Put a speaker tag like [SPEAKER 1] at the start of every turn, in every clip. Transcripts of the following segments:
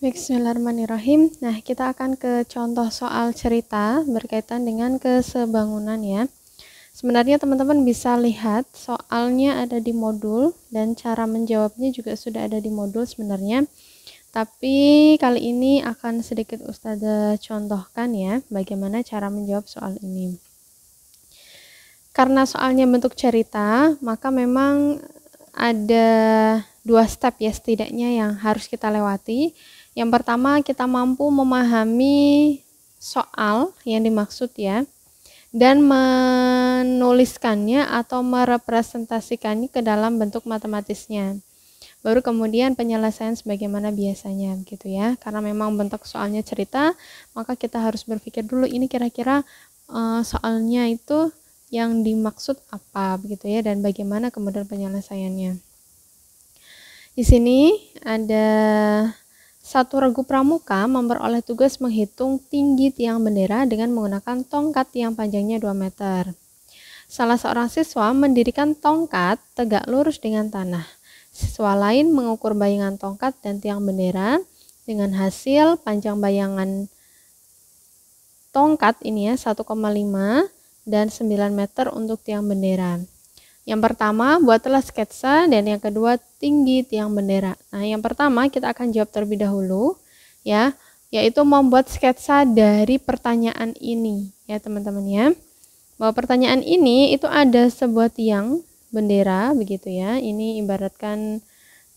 [SPEAKER 1] Bismillahirrahmanirrahim. Nah, kita akan ke contoh soal cerita berkaitan dengan kesebangunan ya. Sebenarnya teman-teman bisa lihat soalnya ada di modul dan cara menjawabnya juga sudah ada di modul sebenarnya. Tapi kali ini akan sedikit Ustazah contohkan ya bagaimana cara menjawab soal ini. Karena soalnya bentuk cerita, maka memang ada 2 step ya setidaknya yang harus kita lewati. Yang pertama, kita mampu memahami soal yang dimaksud ya, dan menuliskannya atau merepresentasikannya ke dalam bentuk matematisnya. Baru kemudian penyelesaian sebagaimana biasanya gitu ya. Karena memang bentuk soalnya cerita, maka kita harus berpikir dulu ini kira-kira soalnya itu yang dimaksud apa begitu ya, dan bagaimana kemudian penyelesaiannya. Di sini ada satu regu pramuka memperoleh tugas menghitung tinggi tiang bendera dengan menggunakan tongkat yang panjangnya 2 meter. Salah seorang siswa mendirikan tongkat tegak lurus dengan tanah. Siswa lain mengukur bayangan tongkat dan tiang bendera dengan hasil panjang bayangan tongkat ini ya 1,5 dan 9 meter untuk tiang bendera. Yang pertama, buatlah sketsa, dan yang kedua, tinggi tiang bendera. Nah, yang pertama kita akan jawab terlebih dahulu ya, yaitu membuat sketsa dari pertanyaan ini ya teman-teman ya. Bahwa pertanyaan ini itu ada sebuah tiang bendera begitu ya. Ini ibaratkan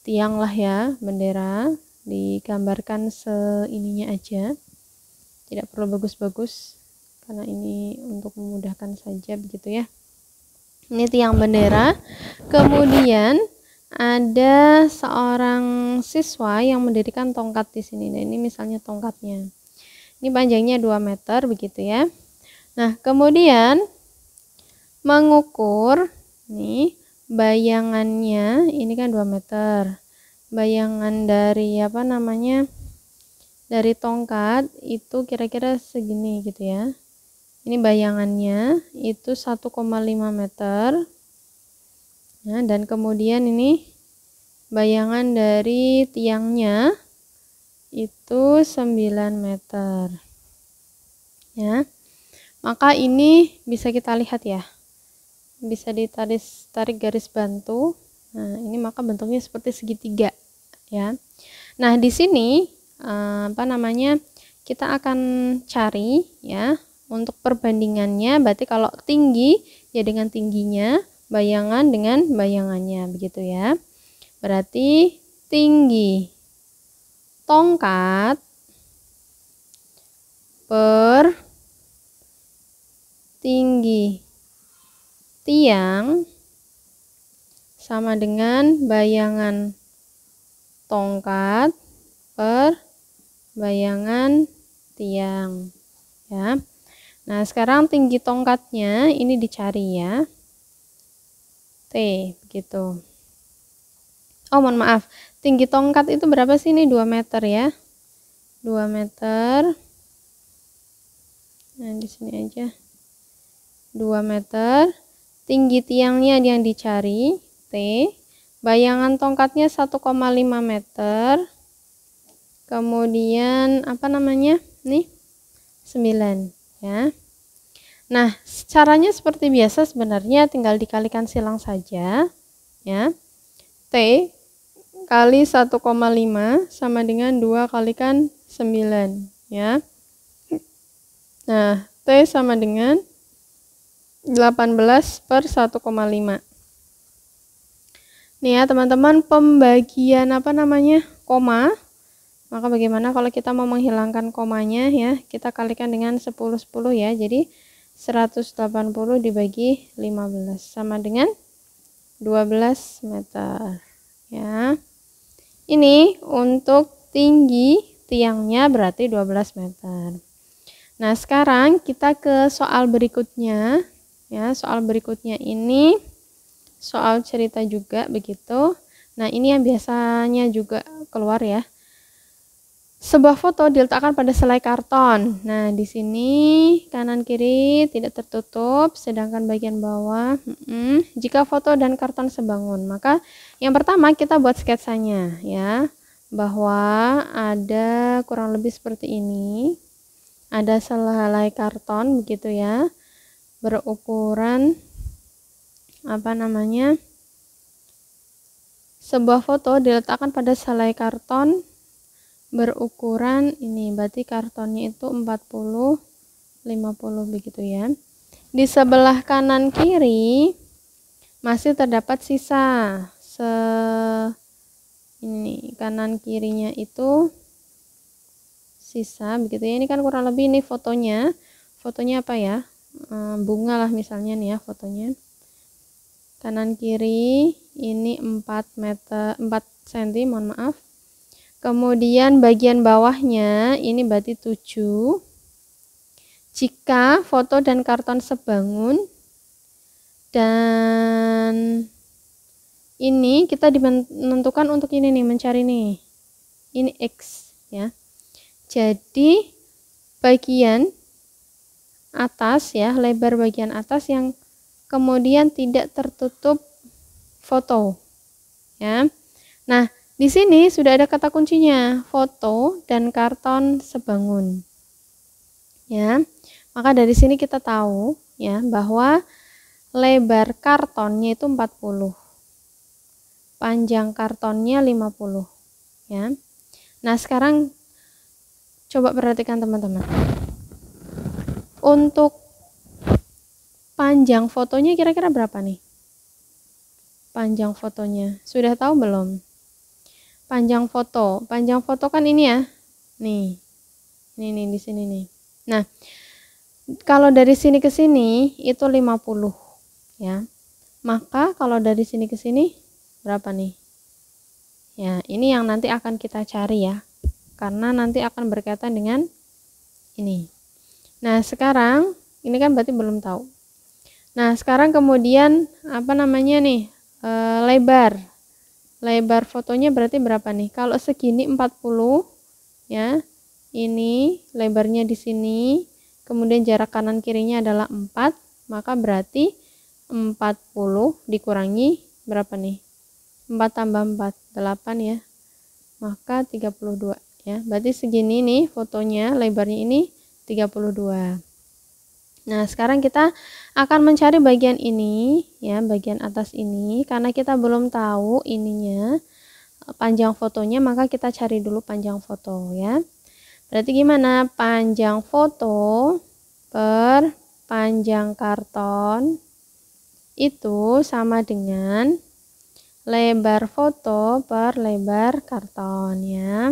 [SPEAKER 1] tiang lah ya, bendera digambarkan seininya aja. Tidak perlu bagus-bagus karena ini untuk memudahkan saja begitu ya. Ini tiang bendera. Kemudian ada seorang siswa yang mendirikan tongkat di sini. Nah, ini misalnya tongkatnya. Ini panjangnya 2 meter begitu ya. Nah, kemudian mengukur nih bayangannya, ini kan 2 meter. Bayangan dari dari tongkat itu kira-kira segini gitu ya. Ini bayangannya itu 1,5 meter. Nah, dan kemudian ini bayangan dari tiangnya itu 9 meter. Ya. Maka ini bisa kita lihat ya. Bisa ditarik garis bantu. Nah, ini maka bentuknya seperti segitiga ya. Nah, di sini kita akan cari ya. Untuk perbandingannya, berarti kalau tinggi ya dengan tingginya, bayangan dengan bayangannya begitu ya. Berarti tinggi tongkat per tinggi tiang sama dengan bayangan tongkat per bayangan tiang ya. Nah, sekarang tinggi tongkatnya ini dicari ya. T, begitu. Oh, mohon maaf. Tinggi tongkat itu berapa sih? Ini 2 meter ya. 2 meter. Nah, di sini aja. 2 meter. Tinggi tiangnya yang dicari, T. Bayangan tongkatnya 1,5 meter. Kemudian, Nih, 9. Ya. Nah, caranya seperti biasa sebenarnya tinggal dikalikan silang saja ya. T kali 1,5 sama dengan 2 kalikan 9 ya. Nah, T sama dengan 18 per 1,5. Nih ya teman-teman, pembagian koma. Maka bagaimana kalau kita mau menghilangkan komanya ya, kita kalikan dengan 10 ya. Jadi 180 dibagi 15 sama dengan 12 meter ya. Ini untuk tinggi tiangnya berarti 12 meter. Nah, sekarang kita ke soal berikutnya ya. Soal berikutnya ini soal cerita juga begitu. Nah, ini yang biasanya juga keluar ya. Sebuah foto diletakkan pada selai karton. Nah, di sini kanan kiri tidak tertutup, sedangkan bagian bawah. Jika foto dan karton sebangun, maka yang pertama kita buat sketsanya ya. bahwa ada kurang lebih seperti ini. Ada sehelai karton begitu ya, berukuran sebuah foto diletakkan pada sehelai karton berukuran ini, berarti kartonnya itu 40 50 begitu ya. Di sebelah kanan kiri masih terdapat sisa ini kanan kirinya itu sisa begitu ya. Ini kan kurang lebih ini fotonya apa ya, bunga lah misalnya nih ya fotonya. Kanan kiri ini 4 cm, mohon maaf. Kemudian bagian bawahnya ini berarti 7. Jika foto dan karton sebangun, dan ini kita menentukan untuk ini nih, mencari nih, ini X ya. Jadi bagian atas ya, lebar bagian atas yang kemudian tidak tertutup foto ya. Nah, di sini sudah ada kata kuncinya, foto dan karton sebangun ya. Maka dari sini kita tahu ya bahwa lebar kartonnya itu 40, panjang kartonnya 50 ya. Nah, sekarang coba perhatikan teman-teman. Untuk panjang fotonya kira-kira berapa nih? Panjang fotonya sudah tahu belum? Panjang foto kan ini ya. Nih. Ini di sini nih. Nah, kalau dari sini ke sini itu 50 ya. Maka kalau dari sini ke sini berapa nih? Ya, ini yang nanti akan kita cari ya. Karena nanti akan berkaitan dengan ini. Nah, sekarang ini kan berarti belum tahu. Nah, sekarang kemudian nih? Lebar fotonya berarti berapa nih? Kalau segini 40 ya. Ini lebarnya di sini, kemudian jarak kanan kirinya adalah 4, maka berarti 40 dikurangi berapa nih? 4 tambah 4, 8 ya. Maka 32 ya. Berarti segini nih fotonya, lebarnya ini 32. Nah, sekarang kita akan mencari bagian ini ya, bagian atas ini, karena kita belum tahu ininya panjang fotonya, maka kita cari dulu panjang foto ya. Berarti gimana? Panjang foto per panjang karton itu sama dengan lebar foto per lebar karton ya.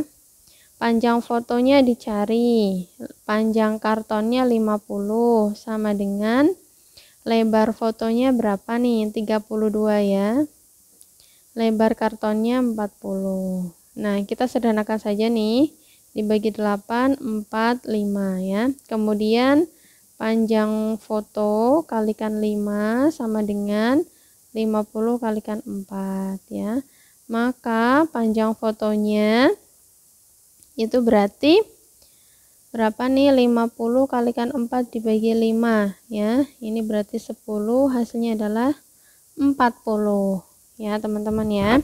[SPEAKER 1] Panjang fotonya dicari, panjang kartonnya 50 sama dengan lebar fotonya berapa nih? 32 ya. Lebar kartonnya 40. Nah, kita sederhanakan saja nih. Dibagi 8, 4, 5 ya. Kemudian panjang foto kalikan 5 sama dengan 50 kalikan 4 ya. Maka panjang fotonya itu berarti berapa nih? 50 kalikan 4 dibagi 5 ya. Ini berarti 10, hasilnya adalah 40 ya teman-teman ya.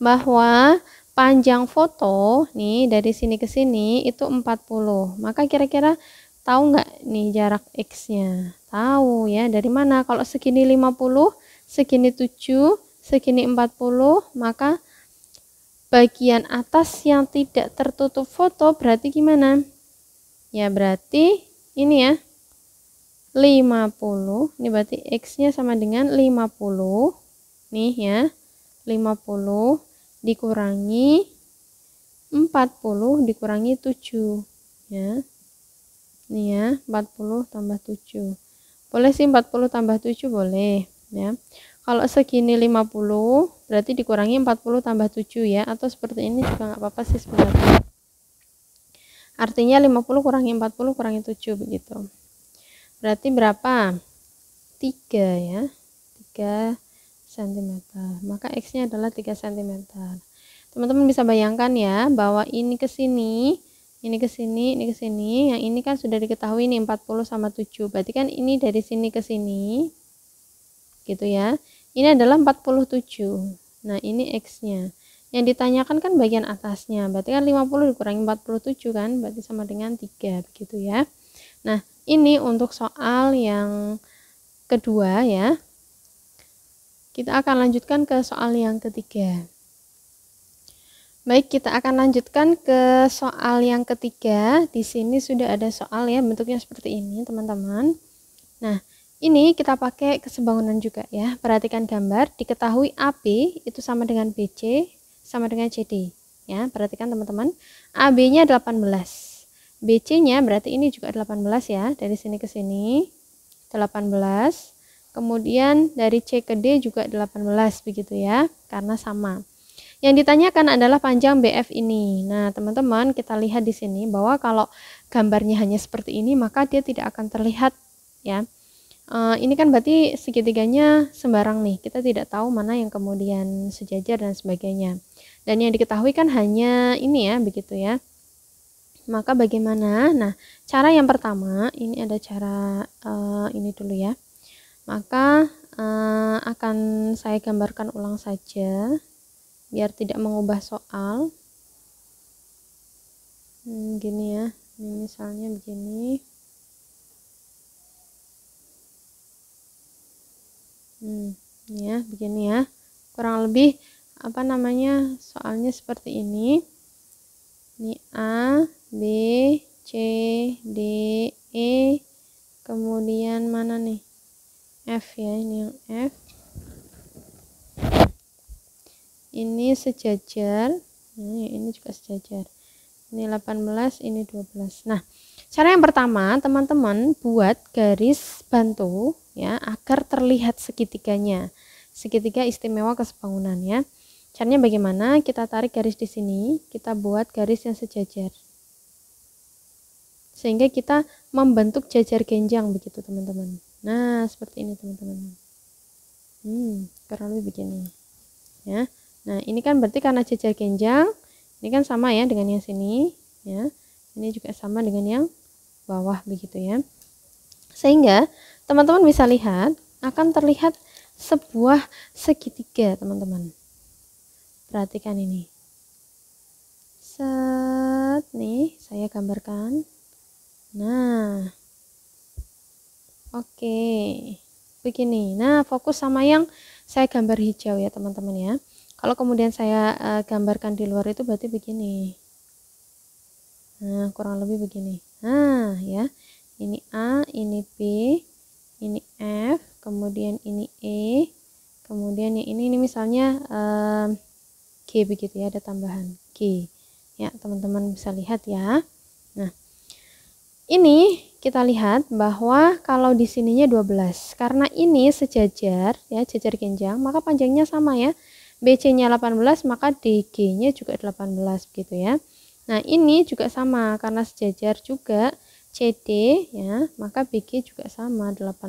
[SPEAKER 1] Bahwa panjang foto nih dari sini ke sini itu 40. Maka kira-kira tahu nggak nih jarak X-nya? Tahu ya. Dari mana? Kalau segini 50, segini 7, segini 40, maka bagian atas yang tidak tertutup foto berarti gimana? Ya berarti ini ya. 50. Ini berarti X-nya sama dengan 50. Nih ya. 50 dikurangi 40 dikurangi 7 ya. Ini ya, 40 tambah 7. Boleh sih 40 tambah 7 boleh ya. Kalau segini 50 berarti dikurangi 40 tambah 7 ya, atau seperti ini juga nggak apa-apa sih sebenarnya. Artinya 50 kurangi 40 kurangi 7 begitu. Berarti berapa? 3 ya. 3 cm. Maka X-nya adalah 3 cm. Teman-teman bisa bayangkan ya bahwa ini ke sini, ini ke sini, ini ke sini. Yang ini kan sudah diketahui nih 40 sama 7. Berarti kan ini dari sini ke sini. Gitu ya. Ini adalah 47. Nah, ini X-nya. Yang ditanyakan kan bagian atasnya, berarti kan 50 dikurangi 47 kan, berarti sama dengan 3 begitu ya. Nah, ini untuk soal yang kedua ya. Kita akan lanjutkan ke soal yang ketiga. Baik, kita akan lanjutkan ke soal yang ketiga. Di sini sudah ada soal ya, bentuknya seperti ini, teman-teman. Nah, ini kita pakai kesebangunan juga ya. Perhatikan gambar, diketahui AB itu sama dengan BC sama dengan CD. Ya, perhatikan teman-teman. AB-nya 18. BC-nya berarti ini juga 18 ya. Dari sini ke sini 18. Kemudian dari C ke D juga 18 begitu ya, karena sama. Yang ditanyakan adalah panjang BF ini. Nah, teman-teman, kita lihat di sini bahwa kalau gambarnya hanya seperti ini, maka dia tidak akan terlihat ya. Ini kan berarti segitiganya sembarang nih. Kita tidak tahu mana yang kemudian sejajar dan sebagainya. Dan yang diketahui kan hanya ini ya, begitu ya. Maka bagaimana? Nah, cara yang pertama, ini ada cara ini dulu ya. Maka akan saya gambarkan ulang saja biar tidak mengubah soal. Gini ya, ini misalnya begini. Ya, begini ya. Kurang lebih apa namanya? Soalnya seperti ini. Ini A, B, C, D, E. Kemudian mana nih? F ya, ini yang F. Ini sejajar, ini juga sejajar. Ini 18, ini 12. Nah, cara yang pertama, teman-teman buat garis bantu ya agar terlihat segitiganya. Segitiga istimewa kesebangunan ya. Caranya bagaimana? Kita tarik garis di sini, kita buat garis yang sejajar. Sehingga kita membentuk jajar genjang begitu, teman-teman. Nah, seperti ini, teman-teman. Kurang lebih begini. Ya. Nah, ini kan berarti karena jajar genjang, ini kan sama ya dengan yang sini, ya. Ini juga sama dengan yang bawah begitu ya. Sehingga teman-teman bisa lihat akan terlihat sebuah segitiga, teman-teman. Perhatikan ini. Set nih, saya gambarkan. Nah. Oke. Begini. Nah, fokus sama yang saya gambar hijau ya, teman-teman ya. Kalau kemudian saya gambarkan di luar itu berarti begini. Nah, kurang lebih begini. Nah, ya. Ini A, ini B, ini F, kemudian ini E, kemudian yang ini misalnya G begitu ya, ada tambahan G. Ya, teman-teman bisa lihat ya. Nah, ini kita lihat bahwa kalau di sininya 12. Karena ini sejajar ya, jajar genjang, maka panjangnya sama ya. BC-nya 18, maka DG-nya juga 18 begitu ya. Nah, ini juga sama karena sejajar juga CD ya, maka BG juga sama 18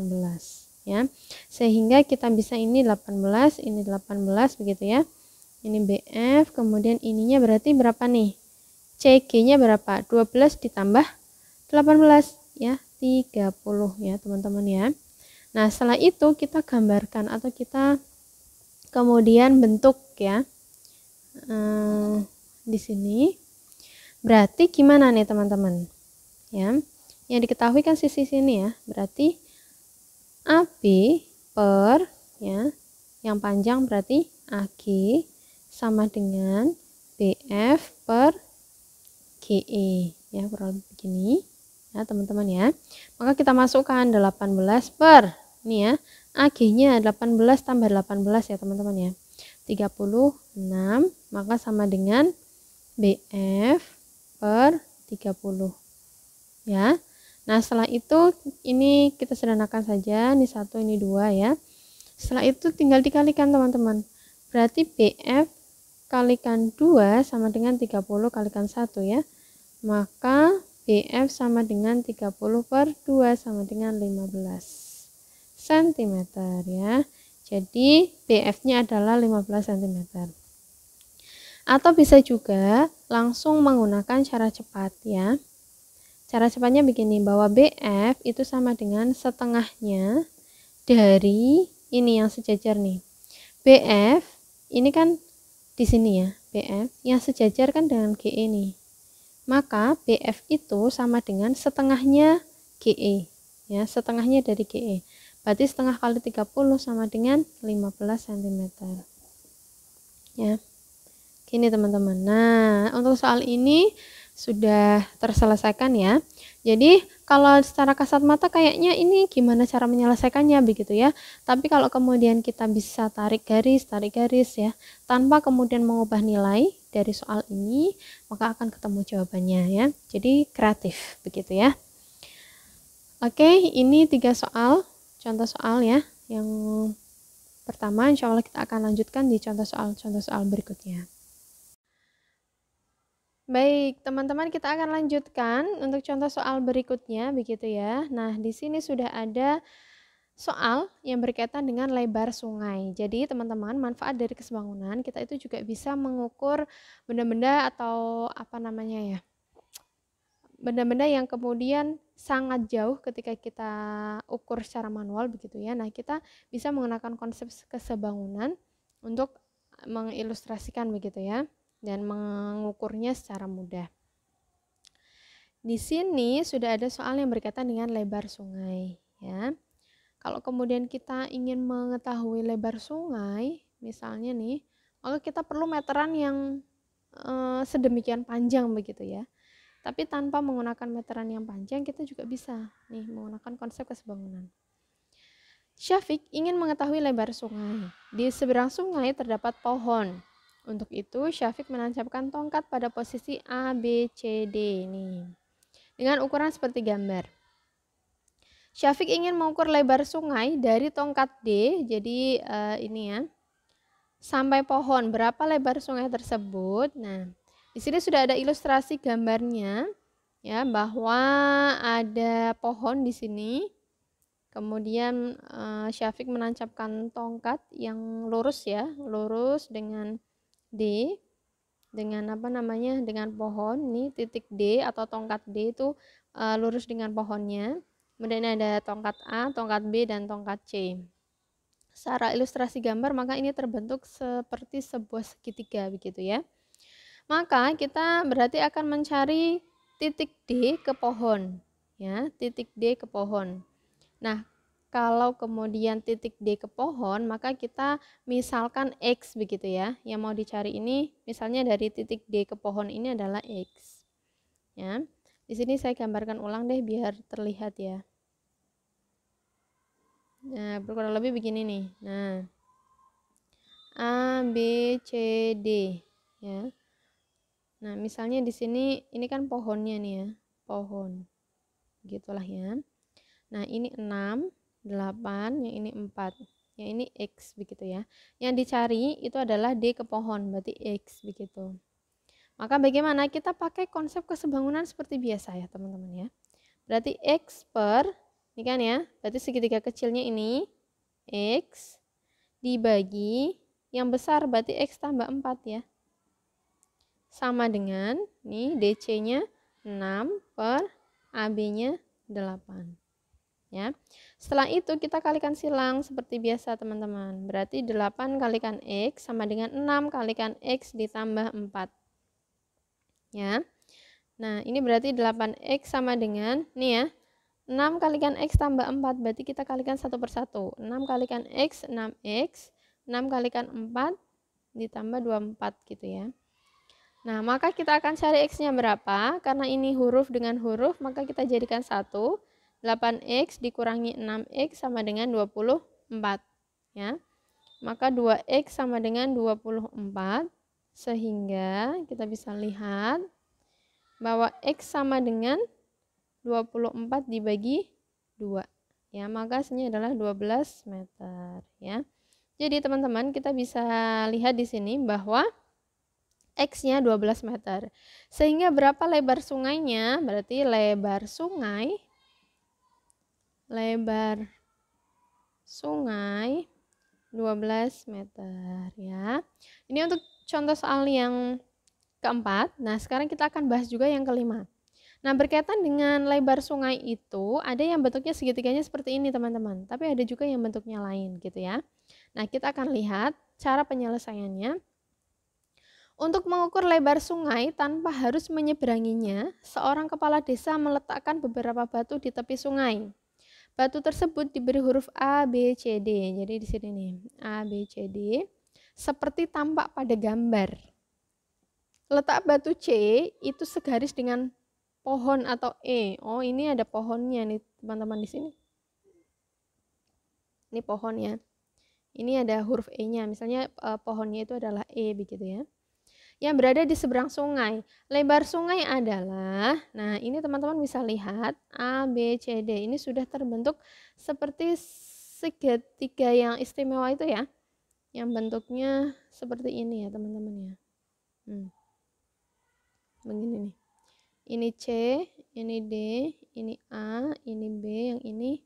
[SPEAKER 1] ya. Sehingga kita bisa ini 18, ini 18 begitu ya. Ini BF, kemudian ininya berarti berapa nih? CG-nya berapa? 12 ditambah 18 ya, 30 ya, teman-teman ya. Nah, setelah itu kita gambarkan atau kita kemudian bentuk ya di sini. Berarti gimana nih teman-teman ya, yang diketahui kan sisi sini ya, berarti AB per ya yang panjang berarti AG sama dengan BF per GE ya, kurang lebih begini ya teman-teman ya. Maka kita masukkan 18 per ini ya, AG-nya 18 tambah 18 ya teman-teman ya, 36, maka sama dengan BF per 30 ya. Nah, setelah itu ini kita sederhanakan saja, ini 1, ini 2 ya. Setelah itu tinggal dikalikan teman-teman, berarti BF kalikan 2 sama dengan 30 kalikan 1 ya, maka BF sama dengan 30 per 2 sama dengan 15 cm ya. Jadi BF-nya adalah 15 cm. Atau bisa juga langsung menggunakan cara cepat ya. Cara cepatnya begini, bahwa BF itu sama dengan setengahnya dari ini yang sejajar nih. BF ini kan di sini ya. BF yang sejajar kan dengan GE nih. Maka BF itu sama dengan setengahnya GE. Ya, setengahnya dari GE. Berarti setengah kali 30 sama dengan 15 cm. Ya. Gini teman-teman. Nah, untuk soal ini sudah terselesaikan ya. Jadi kalau secara kasat mata kayaknya ini gimana cara menyelesaikannya begitu ya. Tapi kalau kemudian kita bisa tarik garis ya, tanpa kemudian mengubah nilai dari soal ini, maka akan ketemu jawabannya ya. Jadi kreatif begitu ya. Oke, ini 3 soal, contoh soal ya. Yang pertama insya Allah kita akan lanjutkan di contoh soal berikutnya. Baik, teman-teman, kita akan lanjutkan untuk contoh soal berikutnya begitu ya. Nah, di sini sudah ada soal yang berkaitan dengan lebar sungai. Jadi, teman-teman, manfaat dari kesebangunan kita itu juga bisa mengukur benda-benda atau apa namanya ya? Benda-benda yang kemudian sangat jauh ketika kita ukur secara manual begitu ya. Nah, kita bisa menggunakan konsep kesebangunan untuk mengilustrasikan begitu ya, dan mengukurnya secara mudah. Di sini sudah ada soal yang berkaitan dengan lebar sungai ya. Kalau kemudian kita ingin mengetahui lebar sungai, misalnya nih, maka kita perlu meteran yang sedemikian panjang begitu ya. Tapi tanpa menggunakan meteran yang panjang, kita juga bisa nih menggunakan konsep kesebangunan. Syafiq ingin mengetahui lebar sungai. Di seberang sungai terdapat pohon. Untuk itu, Syafiq menancapkan tongkat pada posisi A, B, C, D nih. Dengan ukuran seperti gambar. Syafiq ingin mengukur lebar sungai dari tongkat D, jadi ini ya, sampai pohon. Berapa lebar sungai tersebut? Nah, di sini sudah ada ilustrasi gambarnya ya, bahwa ada pohon di sini. Kemudian Syafiq menancapkan tongkat yang lurus ya, lurus dengan D, dengan apa namanya, dengan pohon. Nih titik D atau tongkat D itu lurus dengan pohonnya. Kemudian ada tongkat A, tongkat B, dan tongkat C. Secara ilustrasi gambar maka ini terbentuk seperti sebuah segitiga begitu ya. Maka kita berarti akan mencari titik D ke pohon ya, titik D ke pohon. Nah, kalau kemudian titik D ke pohon, maka kita misalkan X begitu ya. Yang mau dicari ini misalnya dari titik D ke pohon ini adalah X. Ya. Di sini saya gambarkan ulang deh biar terlihat ya. Nah, kurang lebih begini nih. Nah, A, B, C, D ya. Nah, misalnya di sini ini kan pohonnya nih ya, pohon. Gitulah ya. Nah, ini 6, 8, yang ini 4. Yang ini X begitu ya. Yang dicari itu adalah D ke pohon, berarti X begitu. Maka bagaimana? Kita pakai konsep kesebangunan seperti biasa ya, teman-teman ya. Berarti X per, ini kan ya, berarti segitiga kecilnya ini X dibagi yang besar, berarti X tambah 4 ya. Sama dengan, nih DC-nya 6 per AB-nya 8. Ya. Setelah itu kita kalikan silang seperti biasa teman-teman. Berarti 8 kalikan X sama dengan 6 kalikan X ditambah 4. Ya. Nah, ini berarti 8X sama dengan, nih ya, 6 kalikan X tambah 4, berarti kita kalikan satu persatu. 6 kalikan X, 6X, 6 kalikan 4, ditambah 24 gitu ya. Nah, maka kita akan cari X-nya berapa, karena ini huruf dengan huruf, maka kita jadikan 1, 8X dikurangi 6X sama dengan 24, ya. Maka 2X sama dengan 24, sehingga kita bisa lihat bahwa X sama dengan 24 dibagi 2. Ya, maka hasilnya adalah 12 meter. Ya. Jadi teman-teman kita bisa lihat di sini bahwa X-nya 12 meter. Sehingga berapa lebar sungainya? Berarti lebar sungai 12 meter ya. Ini untuk contoh soal yang keempat. Nah, sekarang kita akan bahas juga yang kelima. Nah, berkaitan dengan lebar sungai itu, ada yang bentuknya segitiganya seperti ini, teman-teman. Tapi ada juga yang bentuknya lain, gitu ya. Nah, kita akan lihat cara penyelesaiannya. Untuk mengukur lebar sungai tanpa harus menyeberanginya, seorang kepala desa meletakkan beberapa batu di tepi sungai. Batu tersebut diberi huruf A, B, C, D. Jadi di sini nih, A, B, C, D. Seperti tampak pada gambar. Letak batu C itu segaris dengan pohon atau E. Oh, ini ada pohonnya nih, teman-teman di sini. Ini pohonnya. Ini ada huruf E-nya. Misalnya pohonnya itu adalah E begitu ya. Yang berada di seberang sungai. Lebar sungai adalah, nah ini teman-teman bisa lihat A, B, C, D. Ini sudah terbentuk seperti segitiga yang istimewa itu ya. Yang bentuknya seperti ini ya teman-teman ya. Begini nih. Ini C, ini D, ini A, ini B, yang ini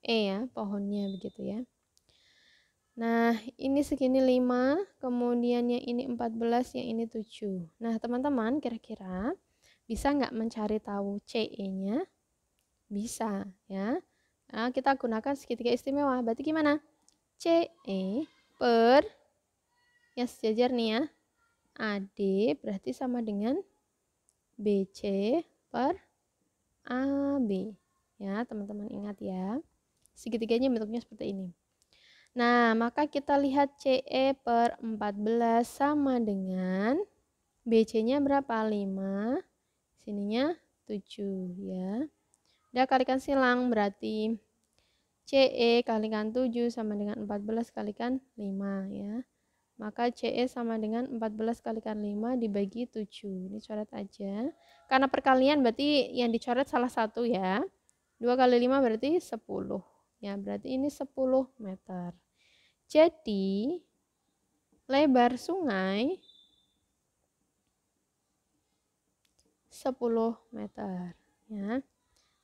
[SPEAKER 1] E ya, pohonnya begitu ya. Nah, ini segini 5, kemudian yang ini 14, yang ini 7. Nah, teman-teman kira-kira bisa nggak mencari tahu CE-nya? Bisa ya. Nah, kita gunakan segitiga istimewa. Berarti gimana? CE per, yang sejajar nih ya, AD berarti sama dengan BC per AB. Ya, teman-teman ingat ya. Segitiganya bentuknya seperti ini. Nah, maka kita lihat CE per 14 sama dengan BC-nya berapa? 5. Sininya 7 ya. Udah kalikan silang berarti CE kalikan 7 sama dengan 14 kalikan 5 ya. Maka CE sama dengan 14 kalikan 5 dibagi 7. Ini coret aja. Karena perkalian berarti yang dicoret salah satu ya. 2 kali 5 berarti 10. Ya, berarti ini 10 meter. Jadi, lebar sungai 10 meter. Ya.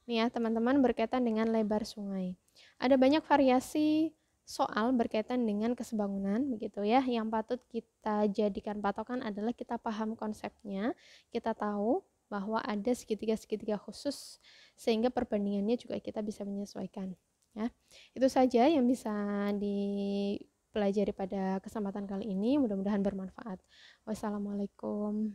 [SPEAKER 1] Nih ya teman-teman, berkaitan dengan lebar sungai. Ada banyak variasi soal berkaitan dengan kesebangunan begitu ya. Yang patut kita jadikan patokan adalah kita paham konsepnya, kita tahu bahwa ada segitiga-segitiga khusus sehingga perbandingannya juga kita bisa menyesuaikan ya. Itu saja yang bisa dipelajari pada kesempatan kali ini, mudah-mudahan bermanfaat. Wassalamualaikum.